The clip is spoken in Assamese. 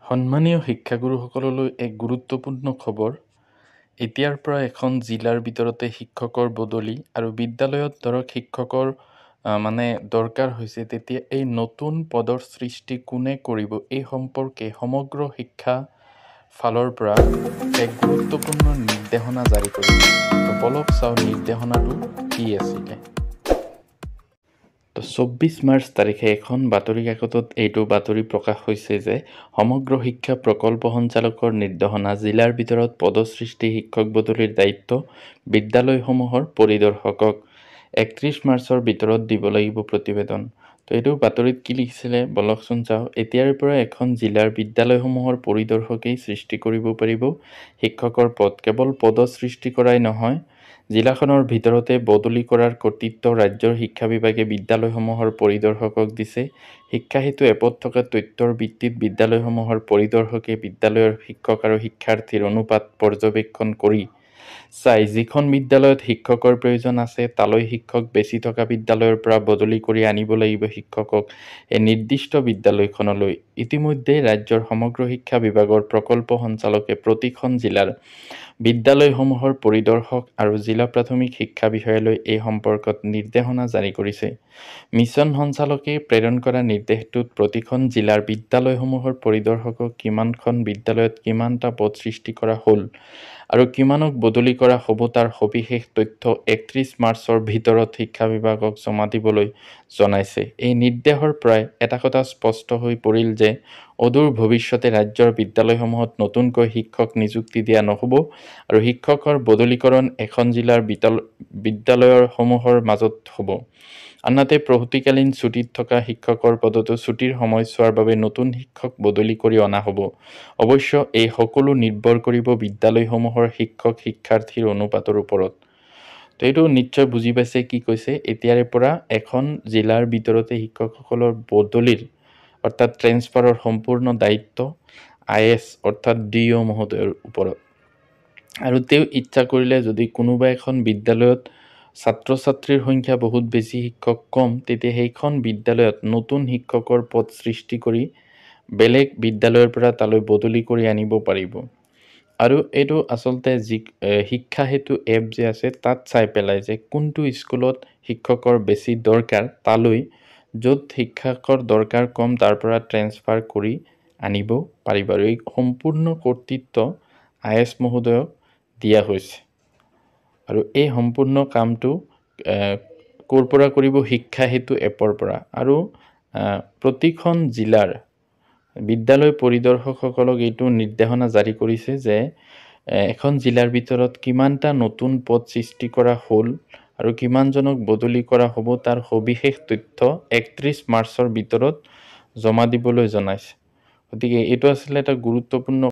সন্মানীয় শিক্ষাগুৰুসকললৈ এক গুৰুত্বপূৰ্ণ খবৰ। এতিয়াৰ পৰা এখন জিলাৰ ভিতৰতে শিক্ষকৰ বদলি আৰু বিদ্যালয়ত ধৰক শিক্ষকৰ দৰকাৰ হৈছে, তেতিয়া এই নতুন পদৰ সৃষ্টি কোনে কৰিব এই সম্পৰ্কে সমগ্ৰ শিক্ষা ফালৰ পৰা এক গুৰুত্বপূৰ্ণ নিৰ্দেশনা জাৰি কৰিছে। তো বলক চাওঁ নিৰ্দেশনাটো কি আছিলে। 24 মাৰ্চ তাৰিখে এখন বাতৰি কাকতত এইটো বাতৰি প্ৰকাশ হৈছে যে সমগ্ৰ শিক্ষা প্ৰকল্প সঞ্চালকৰ নিৰ্দেশনা, জিলাৰ ভিতৰত পদ সৃষ্টি শিক্ষক বদলিৰ দায়িত্ব বিদ্যালয়সমূহৰ পৰিদৰ্শকক 31 মাৰ্চৰ ভিতৰত দিব লাগিব প্ৰতিবেদন। তো এইটো বাতৰিত কি লিখিছিলে বলকচোন চাওঁ। এতিয়াৰ পৰা এখন জিলাৰ বিদ্যালয়সমূহৰ পৰিদৰ্শকেই সৃষ্টি কৰিব পাৰিব শিক্ষকৰ পদ। কেৱল পদ সৃষ্টি কৰাই নহয়, জিলাখনৰ ভিতৰতে বদলি কৰাৰ কৰ্তৃত্ব ৰাজ্যৰ শিক্ষা বিভাগে বিদ্যালয়সমূহৰ পৰিদৰ্শকক দিছে। শিক্ষা সেতু এপত থকা তথ্যৰ ভিত্তিত বিদ্যালয়সমূহৰ পৰিদৰ্শকে বিদ্যালয়ৰ শিক্ষক আৰু শিক্ষাৰ্থীৰ অনুপাত পৰ্যবেক্ষণ কৰি চাই যিখন বিদ্যালয়ত শিক্ষকৰ প্ৰয়োজন আছে তালৈ শিক্ষক বেছি থকা বিদ্যালয়ৰ পৰা বদলি কৰি আনিব লাগিব শিক্ষকক এই নিৰ্দিষ্ট বিদ্যালয়খনলৈ। ইতিমধ্যে ৰাজ্যৰ সমগ্ৰ শিক্ষা বিভাগৰ প্ৰকল্প সঞ্চালকে প্ৰতিখন জিলাৰ বিদ্যালয়সমূহৰ পৰিদৰ্শক আৰু জিলা প্ৰাথমিক শিক্ষা বিষয়ালৈ এই সম্পৰ্কত নিৰ্দেশনা জাৰি কৰিছে। মিছন সঞ্চালকে প্ৰেৰণ কৰা নিৰ্দেশটোত প্ৰতিখন জিলাৰ বিদ্যালয়সমূহৰ পৰিদৰ্শকক কিমানখন বিদ্যালয়ত কিমানটা পদ সৃষ্টি কৰা হ'ল আৰু কিমানক বদলি কৰা হ'ব তাৰ সবিশেষ তথ্য 31 মাৰ্চৰ ভিতৰত শিক্ষা বিভাগক জমা দিবলৈ জনাইছে। এই নিৰ্দেশৰ পৰাই এটা কথা স্পষ্ট হৈ পৰিল যে অদূৰ ভৱিষ্যতে ৰাজ্যৰ বিদ্যালয়সমূহত নতুনকৈ শিক্ষক নিযুক্তি দিয়া নহ'ব আৰু শিক্ষকৰ বদলিকৰণ এখন জিলাৰ বিদ্যালয়সমূহৰ মাজত হ'ব। আনহাতে প্ৰসূতিকালীন ছুটীত থকা শিক্ষকৰ পদতো ছুটীৰ সময়ছোৱাৰ বাবে নতুন শিক্ষক বদলি কৰি অনা হ'ব। অৱশ্য এই সকলো নিৰ্ভৰ কৰিব বিদ্যালয়সমূহৰ শিক্ষক শিক্ষাৰ্থীৰ অনুপাতৰ ওপৰত। তো এইটো নিশ্চয় বুজি পাইছে কি কৈছে। এতিয়াৰে পৰা এখন জিলাৰ ভিতৰতে শিক্ষকসকলৰ বদলিৰ অৰ্থাৎ ট্ৰেন্সফাৰৰ সম্পূৰ্ণ দায়িত্ব IS অৰ্থাৎ DO মহোদয়ৰ ওপৰত। আৰু তেওঁ ইচ্ছা কৰিলে যদি কোনোবা এখন বিদ্যালয়ত ছাত্ৰ ছাত্ৰীৰ সংখ্যা বহুত বেছি শিক্ষক কম, তেতিয়া সেইখন বিদ্যালয়ত নতুন শিক্ষকৰ পদ সৃষ্টি কৰি বেলেগ বিদ্যালয়ৰ পৰা তালৈ বদলি কৰি আনিব পাৰিব। আৰু এইটো আচলতে শিক্ষা সেতু এপ যে আছে তাত চাই পেলাই যে কোনটো স্কুলত শিক্ষকৰ বেছি দৰকাৰ তালৈ য'ত শিক্ষকৰ দৰকাৰ কম তাৰ পৰা ট্ৰেন্সফাৰ কৰি আনিব পাৰিব। আৰু এই সম্পূৰ্ণ কৰ্তৃত্ব IS মহোদয়ক দিয়া হৈছে। আৰু এই সম্পূৰ্ণ কামটো ক'ৰ পৰা কৰিব? শিক্ষা সেতু এপৰ পৰা। আৰু প্ৰতিখন জিলাৰ বিদ্যালয় পৰিদৰ্শকসকলক এইটো নিৰ্দেশনা জাৰি কৰিছে যে এখন জিলাৰ ভিতৰত কিমানটা নতুন পদ সৃষ্টি কৰা হ'ল আৰু কিমানজনক বদলি কৰা হ'ব তাৰ সবিশেষ তথ্য 31 মাৰ্চৰ ভিতৰত জমা দিবলৈ জনাইছে। গতিকে এইটো আছিলে এটা গুৰুত্বপূৰ্ণ